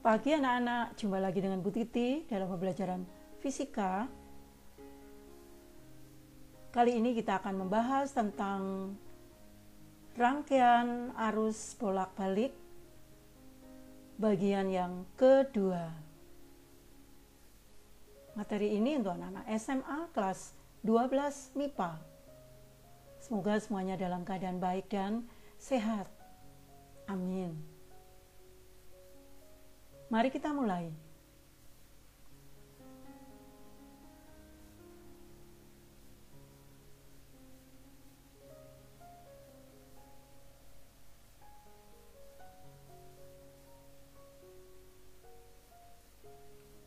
Pagi anak-anak, jumpa lagi dengan Bu Titi dalam pembelajaran fisika. Kali ini kita akan membahas tentang rangkaian arus bolak-balik bagian yang kedua. Materi ini untuk anak-anak SMA kelas 12 MIPA. Semoga semuanya dalam keadaan baik dan sehat. Amin. Mari kita mulai.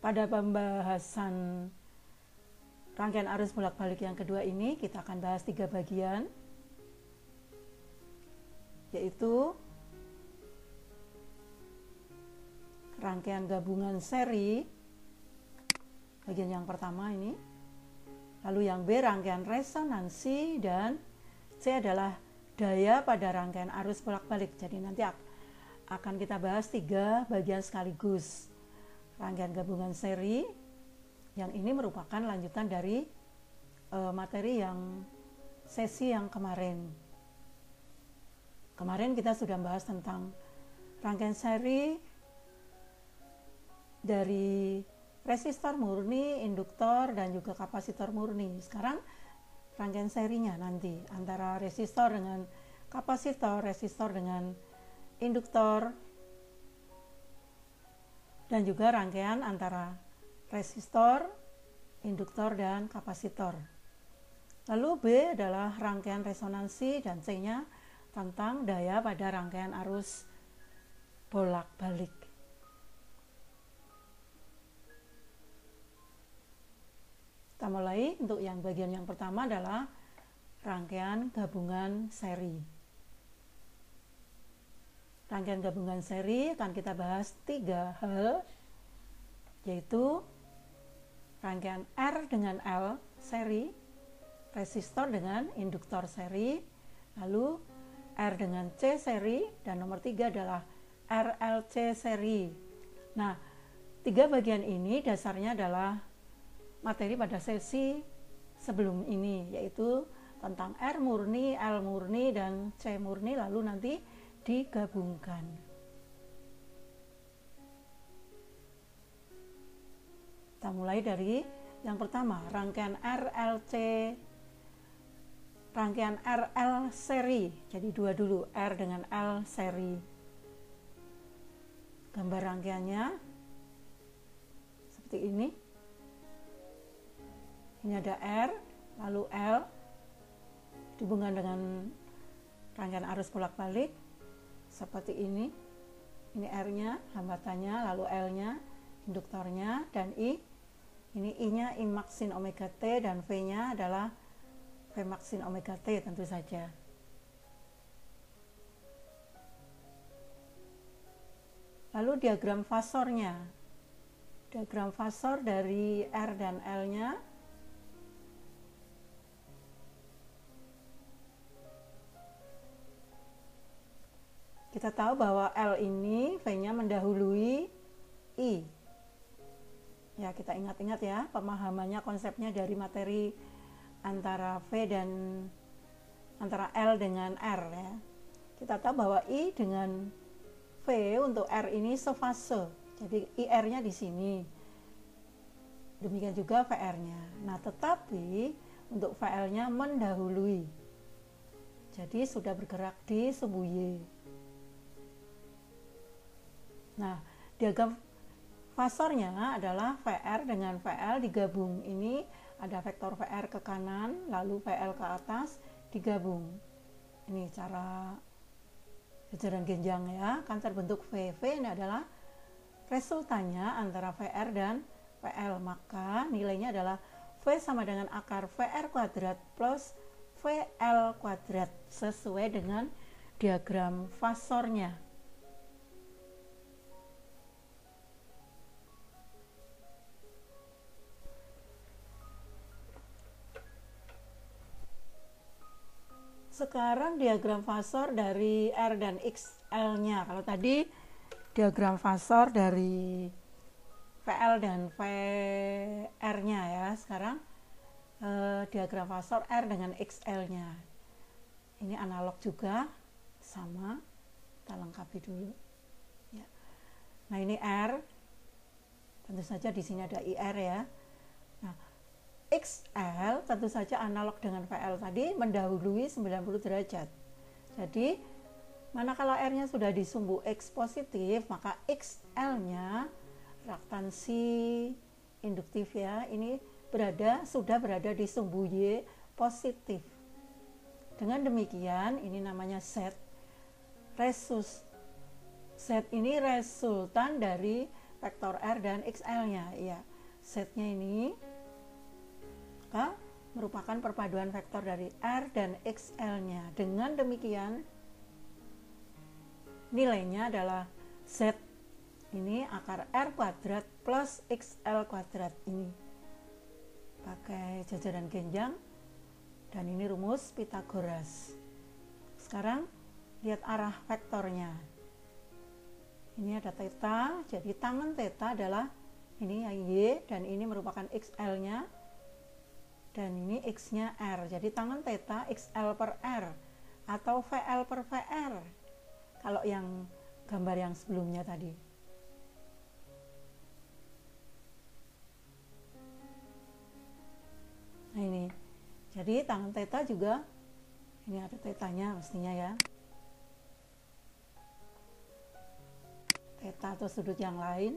Pada pembahasan rangkaian arus bolak-balik yang kedua ini, kita akan bahas 3 bagian, yaitu rangkaian gabungan seri, bagian yang pertama ini, lalu yang B rangkaian resonansi, dan C adalah daya pada rangkaian arus bolak-balik. Jadi nanti akan kita bahas 3 bagian sekaligus. Rangkaian gabungan seri, yang ini merupakan lanjutan dari materi yang sesi yang kemarin. Kemarin kita sudah bahas tentang rangkaian seri dari resistor murni, induktor, dan juga kapasitor murni. Sekarang rangkaian serinya nanti antara resistor dengan kapasitor, resistor dengan induktor, dan juga rangkaian antara resistor, induktor, dan kapasitor. Lalu B adalah rangkaian resonansi, dan C-nya tentang daya pada rangkaian arus bolak-balik. Kita mulai. Untuk yang bagian yang pertama adalah rangkaian gabungan seri. Rangkaian gabungan seri akan kita bahas 3 hal, yaitu rangkaian R dengan L seri, resistor dengan induktor seri, lalu R dengan C seri, dan nomor 3 adalah RLC seri. Nah, 3 bagian ini dasarnya adalah materi pada sesi sebelum ini, yaitu tentang R murni, L murni, dan C murni, lalu nanti digabungkan. Kita mulai dari yang pertama, rangkaian RLC, rangkaian RL seri. Jadi 2 dulu, R dengan L seri. Gambar rangkaiannya seperti ini. Ini ada R, lalu L, dihubungkan dengan rangkaian arus bolak-balik seperti ini. Ini R-nya, hambatannya, lalu L-nya, induktornya, dan I. Ini I-nya I max sin omega T, dan V-nya adalah V max sin omega T tentu saja. Lalu diagram fasornya. Diagram fasor dari R dan L-nya. Kita tahu bahwa L ini V-nya mendahului I. Ya, kita ingat-ingat ya, pemahamannya, konsepnya dari materi antara V dan antara L dengan R ya. Kita tahu bahwa I dengan V untuk R ini sefase. Jadi IR-nya di sini. Demikian juga VR-nya. Nah, tetapi untuk VL-nya mendahului. Jadi sudah bergerak di sumbu Y. Nah, diagram fasornya adalah VR dengan VL digabung. Ini ada vektor VR ke kanan, lalu VL ke atas, digabung. Ini cara jajaran genjang ya, kan terbentuk VV. Ini adalah resultannya antara VR dan VL. Maka nilainya adalah V sama dengan akar VR kuadrat plus VL kuadrat sesuai dengan diagram fasornya. Sekarang diagram fasor dari R dan XL-nya. Kalau tadi diagram fasor dari VL dan VR-nya ya. Sekarang diagram fasor R dengan XL-nya. Ini analog juga, sama. Kita lengkapi dulu. Ya. Nah ini R, tentu saja di sini ada IR ya. Nah XL tentu saja analog dengan VL tadi mendahului 90 derajat. Jadi manakala R-nya sudah di sumbu X positif, maka XL-nya reaktansi induktif ya, ini sudah berada di sumbu Y positif. Dengan demikian ini namanya Z. Z ini resultan dari vektor R dan XL-nya ya. Z-nya ini merupakan perpaduan vektor dari R dan XL-nya. Dengan demikian nilainya adalah Z ini akar R kuadrat plus XL kuadrat ini. Pakai jajaran genjang dan ini rumus Pythagoras. Sekarang lihat arah vektornya. Ini ada theta, jadi tangen theta adalah ini Y dan ini merupakan XL-nya dan ini X-nya R. Jadi tangen theta XL per R atau VL per VR. Kalau yang gambar yang sebelumnya tadi. Nah ini, jadi tangan theta juga, ini ada tetanya mestinya ya. Theta atau sudut yang lain.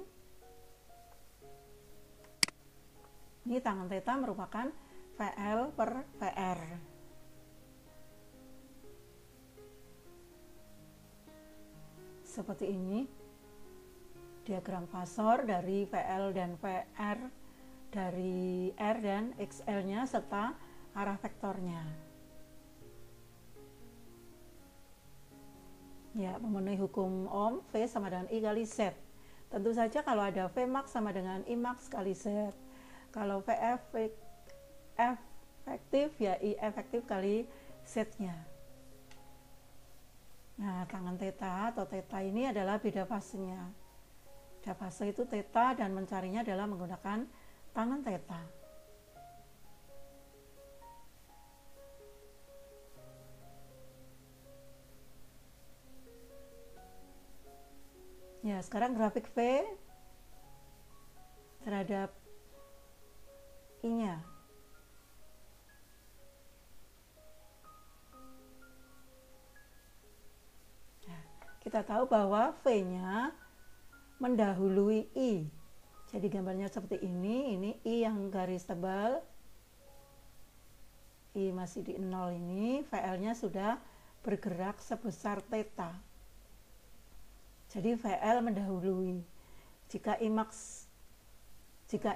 Ini tangan theta merupakan VL per VR. Seperti ini, diagram fasor dari VL dan VR, dari R dan XL-nya serta arah vektornya. Ya, memenuhi hukum Ohm, V sama dengan I kali Z. Tentu saja kalau ada V max sama dengan I max kali Z. Kalau V efektif ya I efektif kali Z-nya. Nah, tangan theta atau theta ini adalah beda fasenya. Beda fase itu theta dan mencarinya adalah menggunakan tangan theta. Ya, sekarang grafik V terhadap I-nya. Nah, kita tahu bahwa V-nya mendahului I. Jadi gambarnya seperti ini I yang garis tebal, I masih di 0 ini, VL-nya sudah bergerak sebesar theta. Jadi VL mendahului. Jika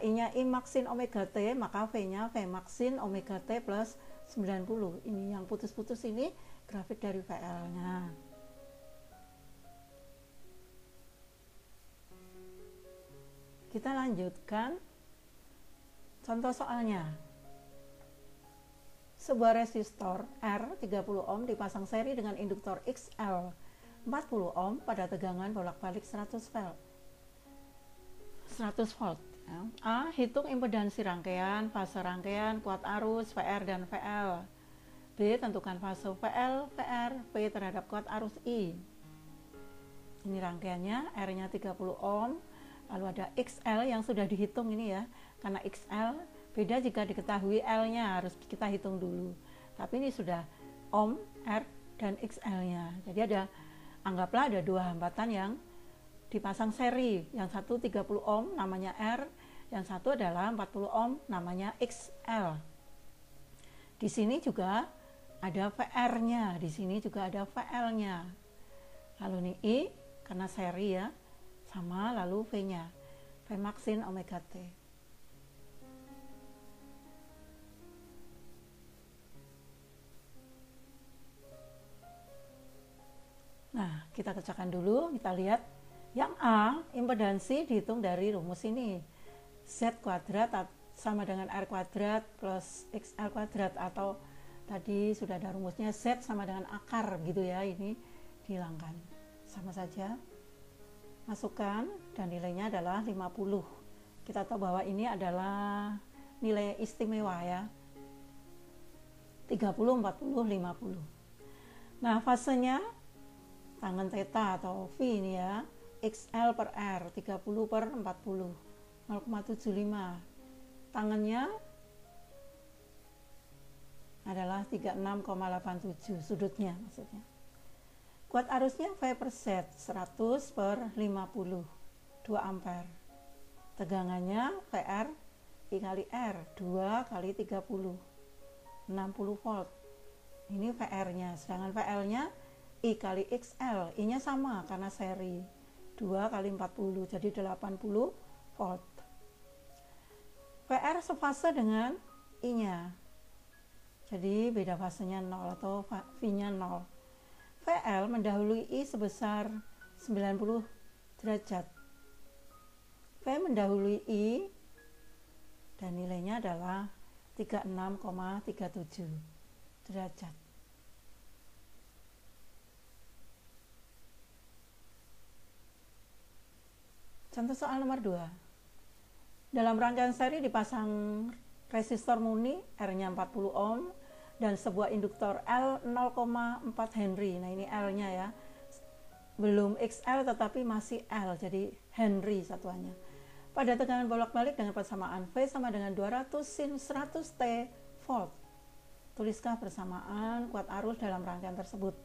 I-nya I max sin omega T, maka V-nya V max sin omega T plus 90. Ini yang putus-putus ini grafik dari VL-nya. Kita lanjutkan contoh soalnya. Sebuah resistor R 30 ohm dipasang seri dengan induktor XL 40 ohm pada tegangan bolak-balik 100 volt. A. Hitung impedansi rangkaian, fase rangkaian, kuat arus, VR dan VL. B. Tentukan fase VL, VR, V terhadap kuat arus I. Ini rangkaiannya, R-nya 30 ohm. Lalu ada XL yang sudah dihitung ini ya, karena XL beda jika diketahui L-nya, harus kita hitung dulu. Tapi ini sudah ohm, R, dan XL-nya. Jadi anggaplah ada dua hambatan yang dipasang seri. Yang satu 30 ohm namanya R, yang satu adalah 40 ohm namanya XL. Di sini juga ada VR-nya, di sini juga ada VL-nya. Lalu ini I, karena seri ya, sama lalu V-nya, V max sin omega T. Nah, kita kerjakan dulu, kita lihat. Yang A, impedansi dihitung dari rumus ini. Z kuadrat sama dengan R kuadrat plus XL kuadrat, atau tadi sudah ada rumusnya Z sama dengan akar gitu ya, ini dihilangkan. Sama saja. masukkan dan nilainya adalah 50. Kita tahu bahwa ini adalah nilai istimewa ya, 30, 40, 50. Nah, fasenya tangan theta atau V ini ya, XL per R, 30 per 40, 0,75. Tangannya adalah 36,87, sudutnya maksudnya. Kuat arusnya V per set, 100 per 50, 2 ampere. Tegangannya VR I kali R, 2 kali 30, 60 volt. Ini VR-nya, sedangkan VL-nya I kali XL, I-nya sama karena seri, 2 kali 40, jadi 80 volt. VR sefase dengan I-nya, jadi beda fasenya 0 atau V-nya 0. VL mendahului I sebesar 90 derajat. V mendahului I dan nilainya adalah 36,37 derajat. Contoh soal nomor 2. Dalam rangkaian seri dipasang resistor murni R-nya 40 ohm dan sebuah induktor L 0,4 Henry. Nah, ini L-nya ya. Belum XL tetapi masih L, jadi Henry satuannya. Pada tegangan bolak-balik dengan persamaan V sama dengan 200 sin 100 T volt. Tuliskah persamaan kuat arus dalam rangkaian tersebut?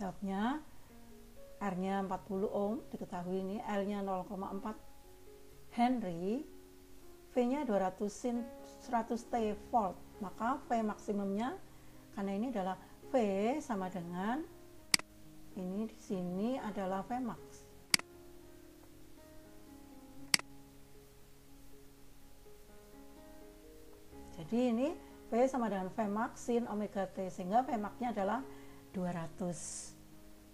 Jawabnya, R-nya 40 ohm, diketahui ini, L-nya 0,4 Henry, V-nya 200 sin 100 T volt. Maka V maksimumnya, karena ini adalah V sama dengan, ini di sini adalah V max. Jadi ini V sama dengan V max sin omega T, sehingga V max-nya adalah 200.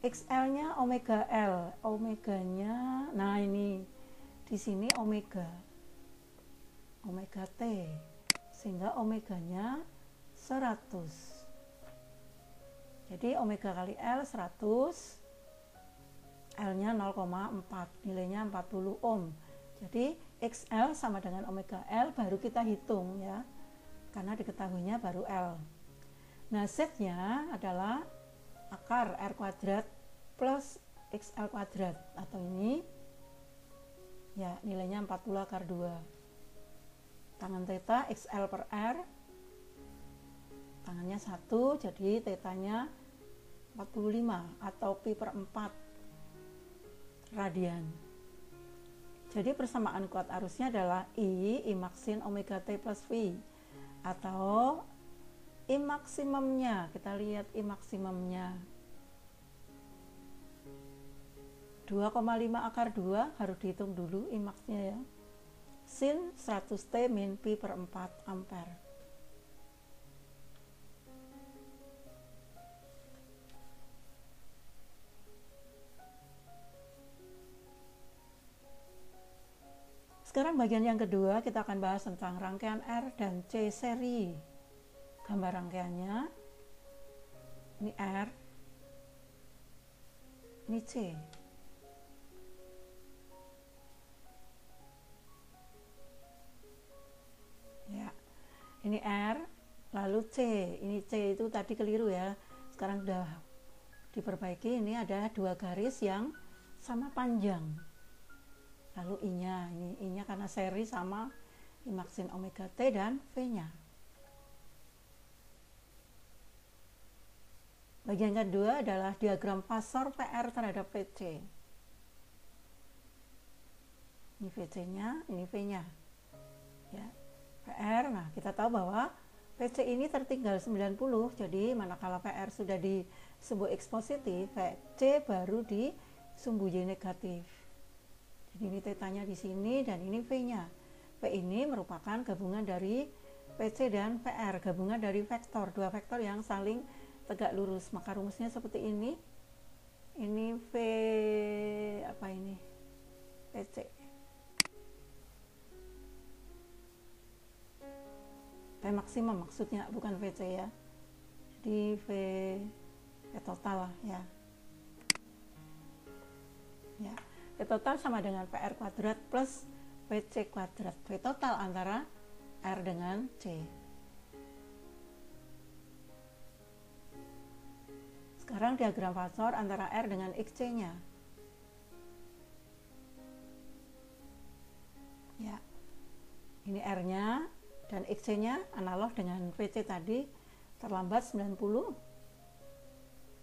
XL-nya omega L, omeganya, nah ini di sini omega T, sehingga omeganya 100. Jadi omega kali L 100, L-nya 0,4, nilainya 40 ohm. Jadi XL sama dengan omega L baru kita hitung ya, karena diketahuinya baru L. Nah, Z-nya adalah akar R kuadrat plus XL kuadrat, atau ini ya nilainya 40 akar 2. Tangan theta XL per R, tangannya 1, jadi tetanya 45 atau pi per 4 radian. Jadi persamaan kuat arusnya adalah I max sin omega T plus V, atau I maksimumnya, kita lihat I maksimumnya 2,5 akar 2, harus dihitung dulu I max-nya ya, sin 100 T min pi per 4 ampere. Sekarang bagian yang kedua, kita akan bahas tentang rangkaian R dan C seri. Gambar rangkaiannya, ini R, ini C. Ya, ini R, lalu C. Ini C itu tadi keliru ya, sekarang sudah diperbaiki. Ini ada 2 garis yang sama panjang. Lalu I-nya, ini I-nya karena seri sama I max sin omega T dan V-nya. Bagian kedua adalah diagram fasor VR terhadap VC. Ini VC-nya, ini V-nya. Ya, VR, nah kita tahu bahwa VC ini tertinggal 90, jadi manakala VR sudah di sumbu X positif, VC baru di sumbu Y negatif. Jadi ini tetanya di sini dan ini V-nya. V ini merupakan gabungan dari VC dan VR, gabungan dari vektor, 2 vektor yang saling tegak lurus. Maka rumusnya seperti ini. Ini V apa ini? VC. V maksimum maksudnya, bukan VC ya. Jadi V total lah ya. Ya. V V total sama dengan PR kuadrat plus VC kuadrat. V total antara R dengan C. Sekarang diagram fasor antara R dengan XC-nya. Ya, ini R-nya dan XC-nya analog dengan VC tadi, terlambat 90.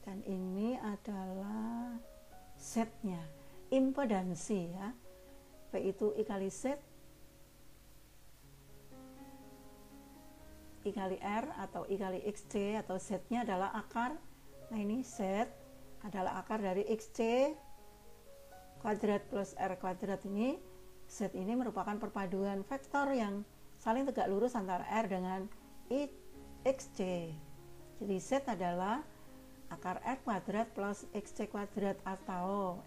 Dan ini adalah Z-nya, impedansi ya. V itu I kali Z, I kali R atau I kali XC, atau Z-nya adalah akar. Nah ini Z adalah akar dari XC kuadrat plus R kuadrat ini. Z ini merupakan perpaduan vektor yang saling tegak lurus antara R dengan XC. Jadi Z adalah akar R kuadrat plus XC kuadrat, atau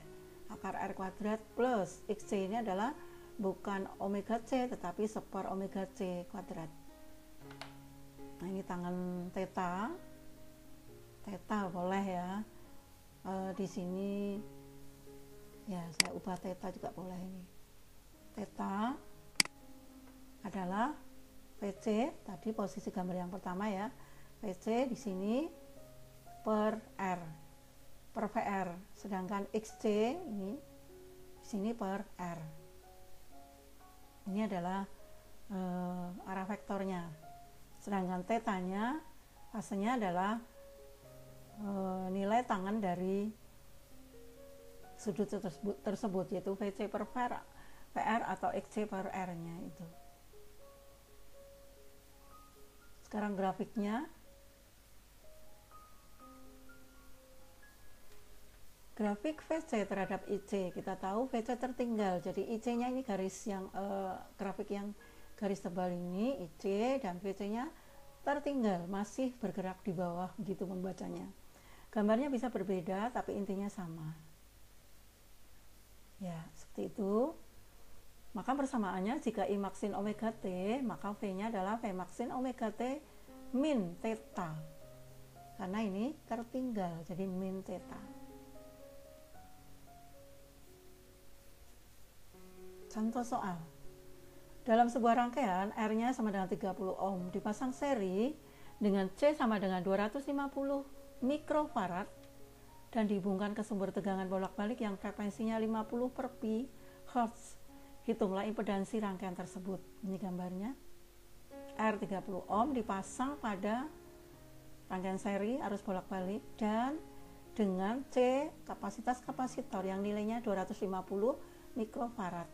akar R kuadrat plus XC ini adalah bukan omega C tetapi seper omega C kuadrat. Nah ini tangan theta. Theta boleh ya, di sini ya saya ubah theta juga boleh. Ini theta adalah VC, tadi posisi gambar yang pertama ya, VC di sini per R per VR, sedangkan XC ini di sini per R. Ini adalah arah vektornya, sedangkan tetanya fasenya adalah nilai tangan dari sudut tersebut, yaitu VC per VR atau XC per R nya itu. Sekarang grafiknya, grafik VC terhadap IC, kita tahu VC tertinggal, jadi IC nya ini garis yang grafik yang garis tebal ini IC, dan VC nya tertinggal, masih bergerak di bawah begitu membacanya. Gambarnya bisa berbeda tapi intinya sama ya, seperti itu. Maka persamaannya, jika I maksin omega T, maka V nya adalah V maksin omega T min theta, karena ini tertinggal jadi min theta. Contoh soal, dalam sebuah rangkaian R nya sama dengan 30 ohm dipasang seri dengan C sama dengan 250 mikrofarad dan dihubungkan ke sumber tegangan bolak-balik yang frekuensinya 50 per pi Hz. Hitunglah impedansi rangkaian tersebut. Ini gambarnya. R 30 ohm dipasang pada rangkaian seri arus bolak-balik dan dengan C kapasitas kapasitor yang nilainya 250 mikrofarad.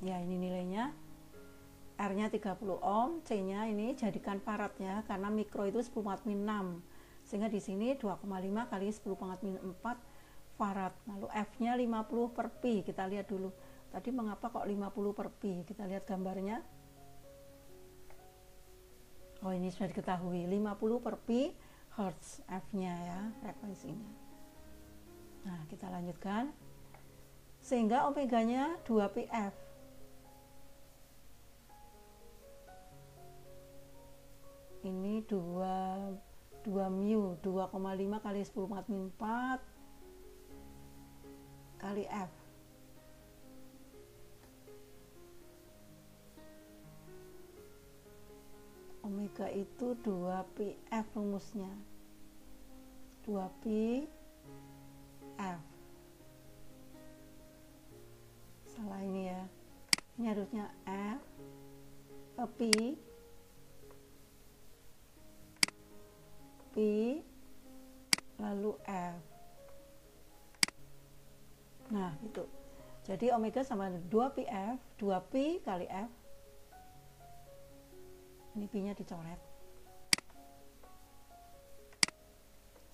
Ya, ini nilainya. R-nya 30 ohm, C-nya ini jadikan faradnya karena mikro itu 10 pangkat min 6. Sehingga di sini 2,5 kali 10 pangkat min 4 farad. Lalu F-nya 50 per pi. Kita lihat dulu. Tadi mengapa kok 50 per pi? Kita lihat gambarnya. Oh, ini sudah diketahui. 50 per pi Hz F-nya ya, frekuensinya. Nah, kita lanjutkan. Sehingga omeganya 2πf. Ini 2 mu, 2,5 kali 10 pangkat min 4 kali F. Omega itu 2πf rumusnya. 2πf. Salah ini ya. Ini harusnya F, P lalu F. Nah itu, jadi omega sama 2πf, 2pi kali F. Ini pi nya dicoret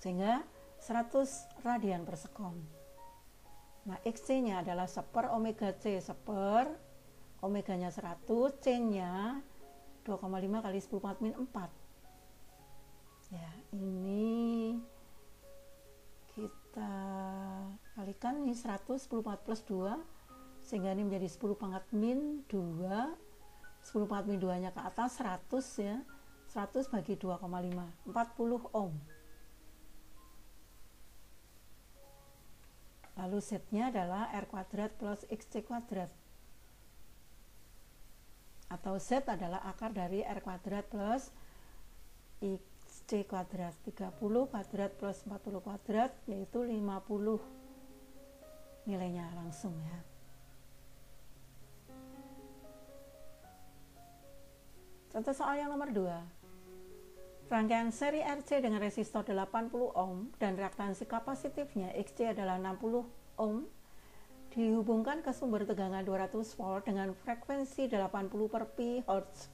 sehingga 100 radian per sekon. Nah XC nya adalah seper omega C, seper omeganya 100, C nya 2,5 kali 10 pangkat min 4. Ya, ini kita kalikan, ini 100, 10 pangkat plus 2, sehingga ini menjadi 10 pangkat min 2 10 pangkat min 2 nya ke atas 100 ya, 100 bagi 2,5 40 ohm. Lalu Z-nya adalah R kuadrat plus XC kuadrat, atau Z adalah akar dari R kuadrat plus XC kuadrat. 30 kuadrat plus 40 kuadrat yaitu 50 nilainya langsung ya. Contoh soal yang nomor 2. Rangkaian seri RC dengan resistor 80 ohm dan reaktansi kapasitifnya XC adalah 60 ohm dihubungkan ke sumber tegangan 200 volt dengan frekuensi 80 per pi Hz.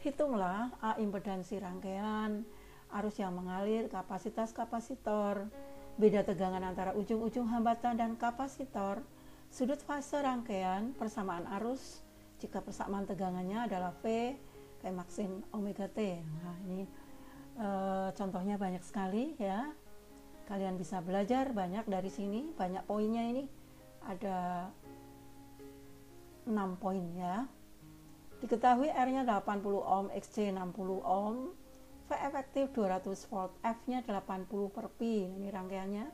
Hitunglah A impedansi rangkaian, arus yang mengalir, kapasitas kapasitor, beda tegangan antara ujung-ujung hambatan dan kapasitor, sudut fase rangkaian, persamaan arus jika persamaan tegangannya adalah V maksin omega T. Nah, ini contohnya banyak sekali ya, kalian bisa belajar banyak dari sini, banyak poinnya. Ini ada 6 poin ya. Diketahui R nya 80 ohm, XC 60 ohm, V efektif 200 volt, F nya 80 per pi. Ini rangkaiannya.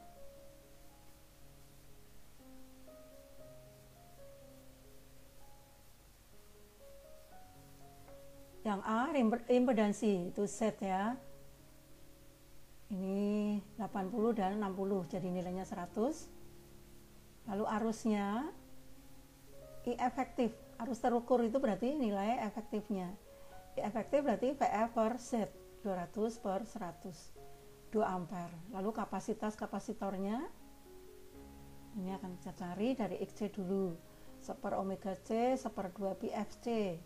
Yang A impedansi itu Z ya, ini 80 dan 60 jadi nilainya 100. Lalu arusnya I efektif, arus terukur itu berarti nilai efektifnya. I efektif berarti VF per Z 200 per 100 2 ampere. Lalu kapasitas kapasitornya ini akan kita cari dari XC dulu, 1 per omega C 1 per 2 pi FC.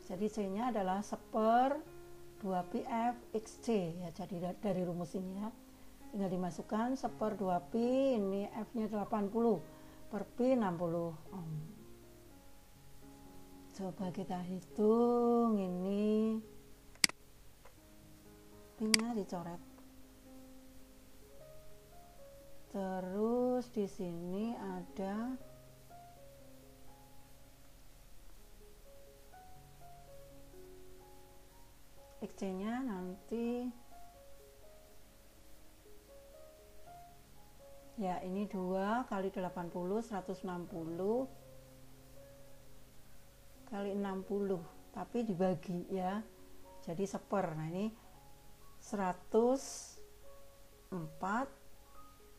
Jadi C nya adalah 1 per 2 pi F XC ya, jadi dari rumus ini ya tinggal dimasukkan 1 per 2 pi, ini F nya 80 per pi 60 ohm. Coba kita hitung, ini pi nya dicoret, terus di sini ada XC nya nanti ya, ini 2 kali 80 160 kali 60 tapi dibagi ya, jadi 1 per. Nah ini 104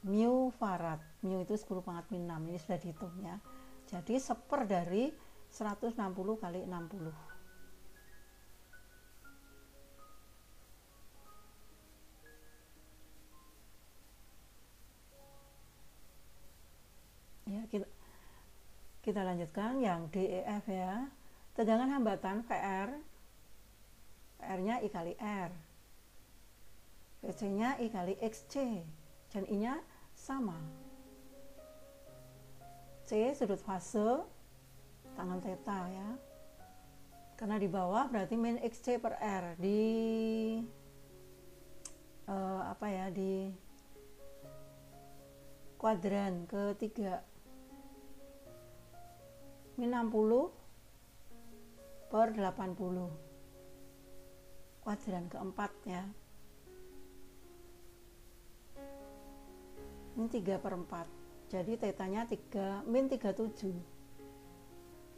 mu farad, mu itu 10 pangkat min 6, ini sudah dihitung ya, jadi 1 per dari 160 kali 60. Ya, kita lanjutkan yang DEF ya. Tegangan hambatan VR, VR-nya I kali R, VC-nya I kali XC, dan I-nya sama. C sudut fase tangan theta ya, karena di bawah berarti min XC per R di di kuadran ketiga, min 60 per 80 kuadran keempat ya, min 3 per 4, jadi tetanya 3 min 37.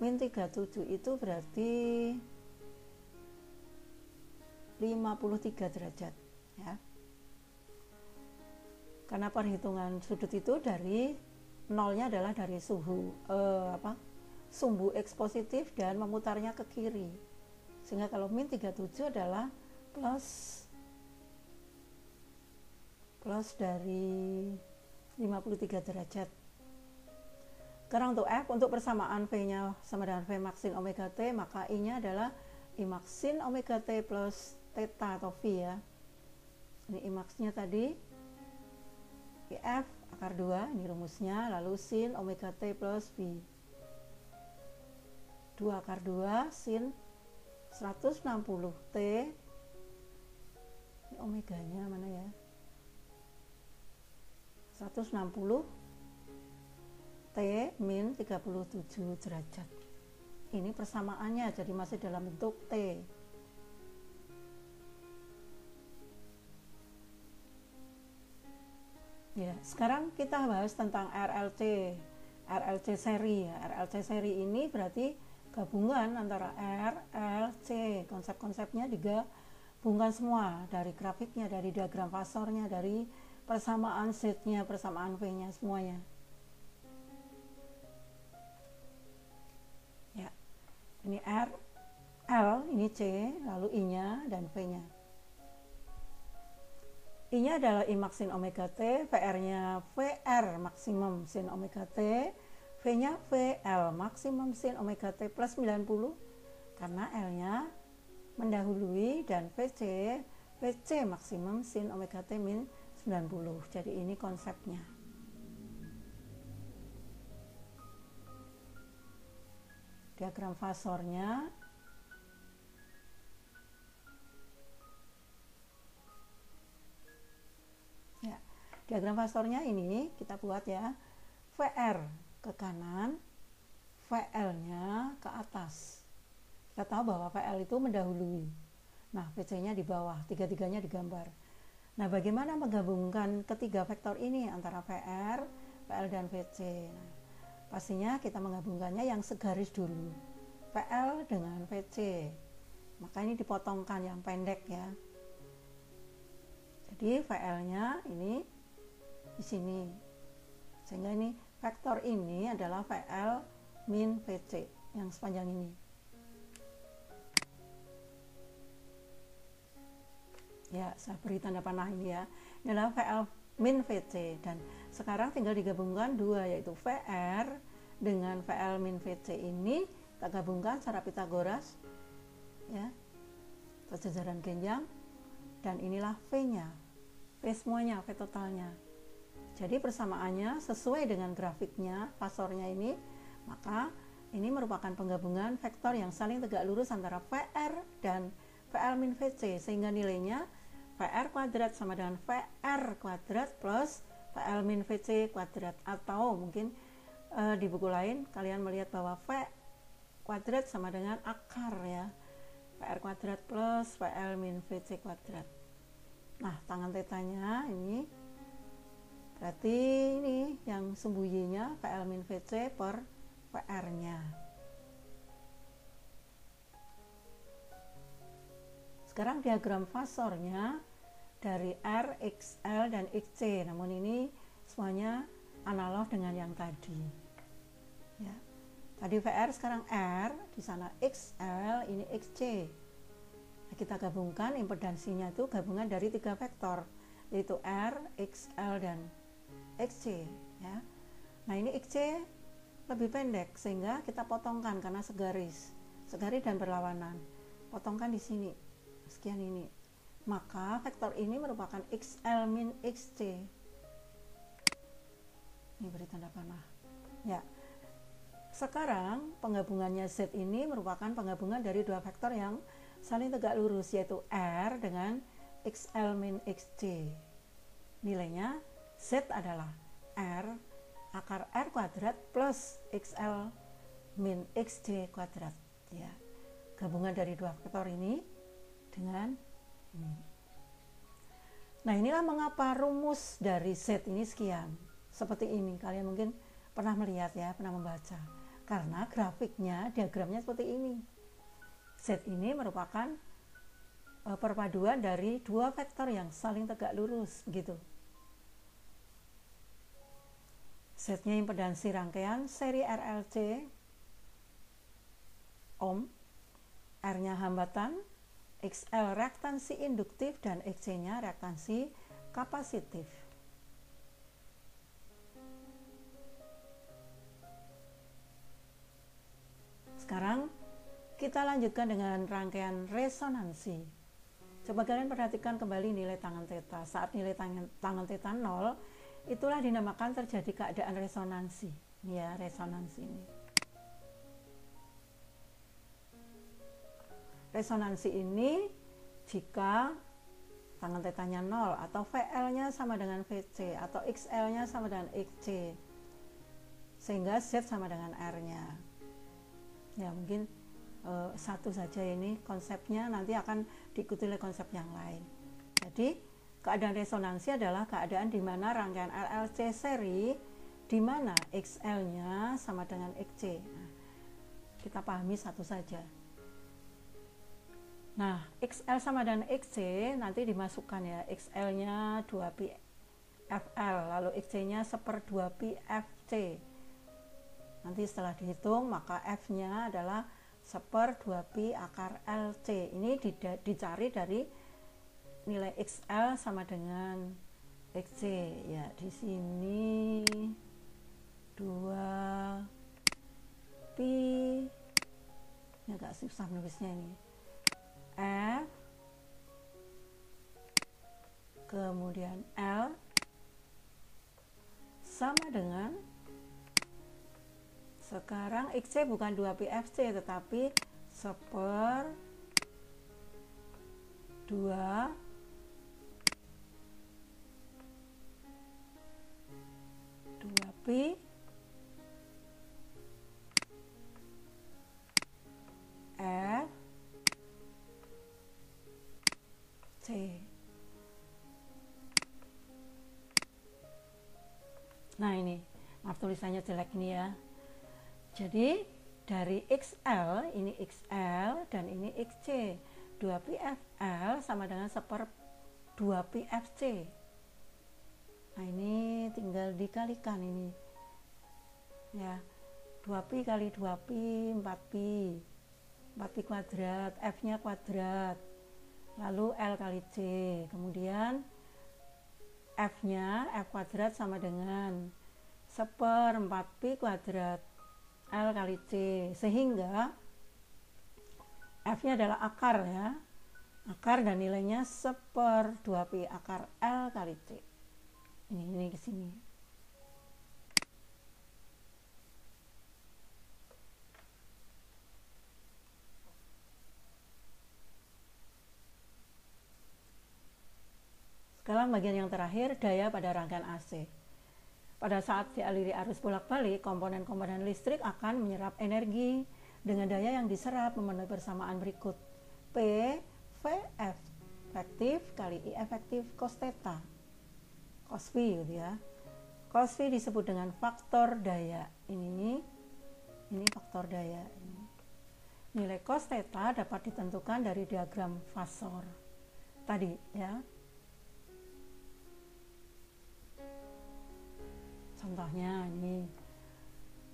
Min 37 itu berarti 53 derajat ya, karena perhitungan sudut itu dari nolnya adalah dari suhu sumbu X positif dan memutarnya ke kiri, sehingga kalau min 37 adalah plus dari 53 derajat. Sekarang untuk F, untuk persamaan V nya sama dengan V maksin omega T, maka I nya adalah I maksin omega T plus theta atau V ya. Ini I max-nya tadi IF akar 2, ini rumusnya, lalu sin omega T plus V 2 akar 2 sin 160 T, ini omeganya mana ya, 160 T min 37 derajat. ini persamaannya, jadi masih dalam bentuk T. Ya, sekarang kita bahas tentang RLC. RLC seri ya. RLC seri ini berarti gabungan antara R, L, C. Konsep-konsepnya digabungkan semua, dari grafiknya, dari diagram fasornya, dari persamaan Z-nya, persamaan V-nya, semuanya. Ya. Ini R, L, ini C, lalu I-nya dan V-nya. I-nya adalah I max sin omega T, VR-nya VR maksimum sin omega T, V-nya VL maksimum sin omega T plus 90, karena L-nya mendahului, dan VC maksimum sin omega T min 90. Jadi ini konsepnya. Diagram fasornya. Diagram fasornya ini kita buat ya, VR ke kanan, VL-nya ke atas. Kita tahu bahwa VL itu mendahului. Nah, VC-nya di bawah, tiga-tiganya digambar. Nah, bagaimana menggabungkan ketiga vektor ini antara VR, VL, dan VC? Nah, pastinya kita menggabungkannya yang segaris dulu. VL dengan VC. Maka ini dipotongkan yang pendek ya. Jadi VL-nya ini di sini, sehingga ini vektor ini adalah VL min VC yang sepanjang ini. Ya, saya beri tanda panah ini ya. Ini adalah VL min VC, dan sekarang tinggal digabungkan dua, yaitu VR dengan VL min VC ini kita gabungkan secara Pitagoras ya, persejaran genjang, dan inilah V-nya, V semuanya, V totalnya. Jadi persamaannya sesuai dengan grafiknya, fasornya ini, maka ini merupakan penggabungan vektor yang saling tegak lurus antara VR dan VL min VC, sehingga nilainya VR kuadrat sama dengan VR kuadrat plus VL min VC kuadrat. Atau mungkin di buku lain kalian melihat bahwa V kuadrat sama dengan akar ya, VR kuadrat plus VL min VC kuadrat. Nah, tangan tetanya ini berarti ini yang sembunyinya VL min VC per VR-nya. Sekarang diagram fasornya dari R, XL, dan XC. Namun ini semuanya analog dengan yang tadi. Ya. Tadi VR, sekarang R, di sana XL, ini XC. Nah, kita gabungkan impedansinya itu gabungan dari tiga vektor, yaitu R, XL, dan XC ya. Nah, ini XC lebih pendek sehingga kita potongkan karena segaris dan berlawanan. Potongkan di sini sekian ini. Maka vektor ini merupakan XL min XC. Ini beri tanda panah. Ya. Sekarang penggabungannya Z ini merupakan penggabungan dari dua vektor yang saling tegak lurus, yaitu R dengan XL min XC. Nilainya Z adalah R akar R kuadrat plus XL min XC kuadrat ya. Gabungan dari dua vektor ini dengan ini. Nah, inilah mengapa rumus dari Z ini sekian. Seperti ini, kalian mungkin pernah melihat ya, pernah membaca. Karena grafiknya, diagramnya seperti ini. Z ini merupakan perpaduan dari dua vektor yang saling tegak lurus begitu. Z-nya impedansi rangkaian seri RLC ohm, R-nya hambatan, XL reaktansi induktif, dan XC-nya reaktansi kapasitif. Sekarang kita lanjutkan dengan rangkaian resonansi. Coba kalian perhatikan kembali nilai tangan theta. Saat nilai tangan theta 0, itulah dinamakan terjadi keadaan resonansi. Ya, resonansi ini. Resonansi ini jika tangan tetanya 0 atau VL-nya sama dengan VC atau XL-nya sama dengan XC, sehingga Z sama dengan R-nya. Ya mungkin satu saja ini konsepnya, nanti akan diikuti oleh konsep yang lain. Jadi keadaan resonansi adalah keadaan di mana rangkaian RLC seri di mana XL-nya sama dengan XC. Nah, kita pahami satu saja. Nah, XL sama dengan XC nanti dimasukkan ya, XL-nya 2pi FL, lalu XC-nya 1/2pi FC. Nanti setelah dihitung maka F-nya adalah 1/2pi akar LC. Ini dicari dari nilai XL sama dengan XC. Ya, di sini 2pi. Ini agak susah nulisnya ini. F kemudian L sama dengan, sekarang XC bukan 2pi FC tetapi 2pi F C. Nah ini, maaf tulisannya jelek ini ya. Jadi dari XL, ini XL dan ini XC. 2pi FL sama dengan 1/2pi FC. Nah ini tinggal dikalikan ini. Ya, 2pi kali 2pi, 4pi. 4pi kuadrat, F-nya kuadrat. Lalu L kali C. Kemudian F-nya, F kuadrat sama dengan 1/4pi kuadrat L kali C, sehingga F-nya adalah akar ya, akar dan nilainya 1/2pi akar L kali C. Ini ke sini. Sekarang bagian yang terakhir, daya pada rangkaian AC. Pada saat dialiri arus bolak-balik, komponen-komponen listrik akan menyerap energi dengan daya yang diserap memenuhi persamaan berikut. P, V, efektif kali I efektif cos theta. Cos V gitu ya. Cos V disebut dengan faktor daya. Ini faktor daya. Nilai cos theta dapat ditentukan dari diagram fasor tadi ya. Contohnya ini,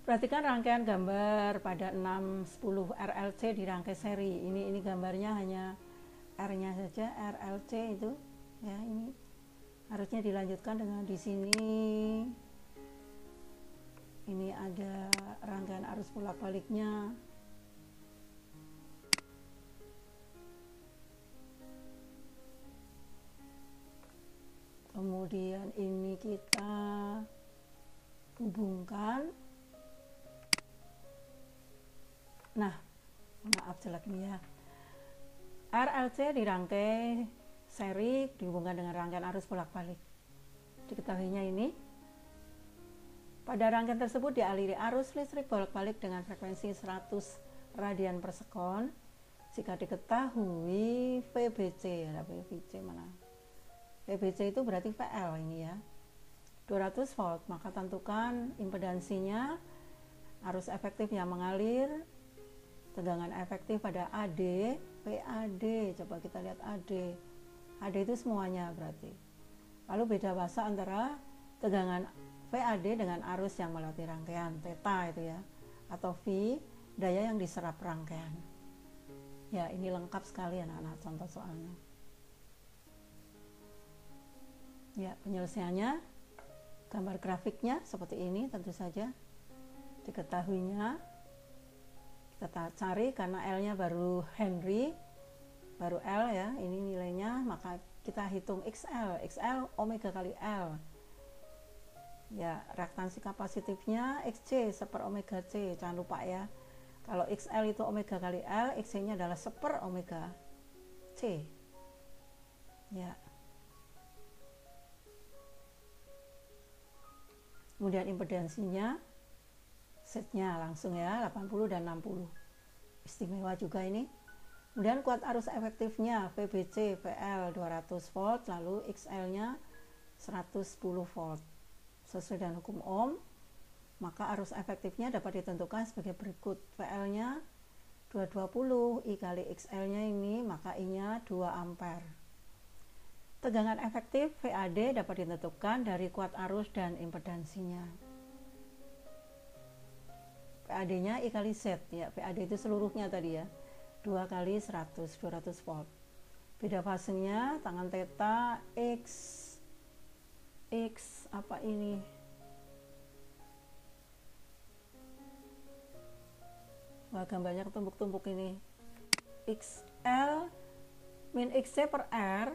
perhatikan rangkaian gambar pada 610 RLC di rangkai seri. Ini gambarnya hanya R-nya saja, RLC itu ya. Ini harusnya dilanjutkan dengan di sini. Ini ada rangkaian arus bolak-baliknya. Kemudian ini kita hubungkan. Nah, maaf jelek ini ya. RLC dirangkai seri dihubungkan dengan rangkaian arus bolak-balik. Diketahuinya ini, pada rangkaian tersebut dialiri arus listrik bolak-balik dengan frekuensi 100 radian per sekon. Jika diketahui VBC, ada VBC mana? VBC itu berarti VL ini ya. 200 volt, maka tentukan impedansinya, arus efektif yang mengalir, tegangan efektif pada AD, PAD. Coba kita lihat AD. AD itu semuanya berarti. Lalu beda bahasa antara tegangan VAD dengan arus yang melewati rangkaian, theta itu ya, atau V, daya yang diserap rangkaian. Ya, ini lengkap sekali anak-anak contoh soalnya. Ya, penyelesaiannya gambar grafiknya seperti ini tentu saja. Diketahuinya kita cari karena L-nya baru Henry, baru L ya, ini nilainya, maka kita hitung XL. XL omega kali L. Ya, reaktansi kapasitifnya XC 1/omega C. Jangan lupa ya. Kalau XL itu omega kali L, XC-nya adalah 1/omega C. Ya. Kemudian impedansinya setnya langsung ya, 80 dan 60. istimewa juga ini. Kemudian kuat arus efektifnya VBC VL 200 volt, lalu XL-nya 110 volt. Sesuai dengan hukum Ohm, maka arus efektifnya dapat ditentukan sebagai berikut. VL-nya 220, I kali XL-nya ini, maka I-nya 2 ampere. Tegangan efektif VAD dapat ditentukan dari kuat arus dan impedansinya. VAD-nya I kali Z, ya, VAD itu seluruhnya tadi ya, 2 kali 100, 200 volt. Beda fasenya, tangan theta, X apa ini? Wah, gambarnya ketumpuk-tumpuk ini. XL min XC per R.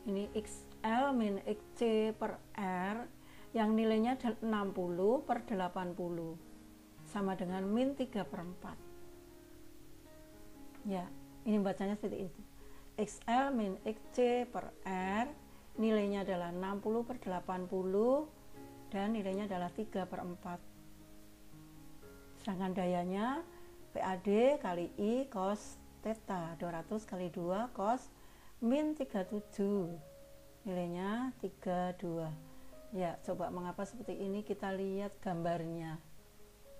Ini XL min XC per R yang nilainya 60 per 80 sama dengan min 3 per 4. Ya, ini bacanya seperti itu. XL min XC per R nilainya adalah 60 per 80 dan nilainya adalah 3 per 4. Sedangkan dayanya VAD kali I cos theta, 200 kali 2 cos min 37, nilainya 32. Ya, coba mengapa seperti ini, kita lihat gambarnya.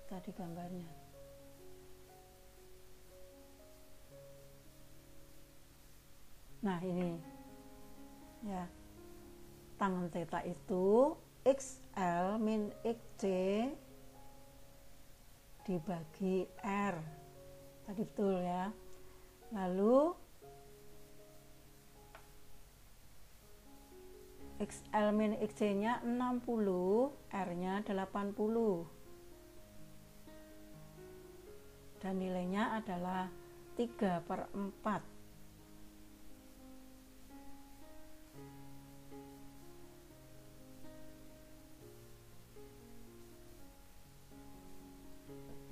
Tadi gambarnya. Nah, ini. Ya. Tangen theta itu XL min XC dibagi R. Tadi betul ya. Lalu XL min XC nya 60, R nya 80 dan nilainya adalah 3 per 4.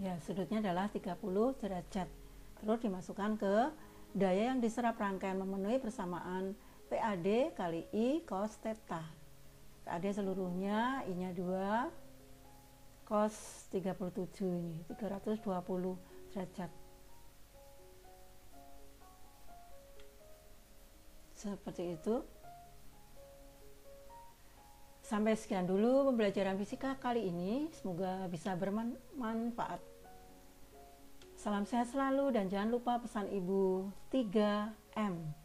Ya, sudutnya adalah 30 derajat. Terus dimasukkan ke daya yang diserap rangkaian memenuhi persamaan PAD kali I cos theta. PAD seluruhnya, I-nya 2, cos 37 ini, 320 derajat. Seperti itu. Sampai sekian dulu pembelajaran fisika kali ini. Semoga bisa bermanfaat. Salam sehat selalu dan jangan lupa pesan Ibu 3M.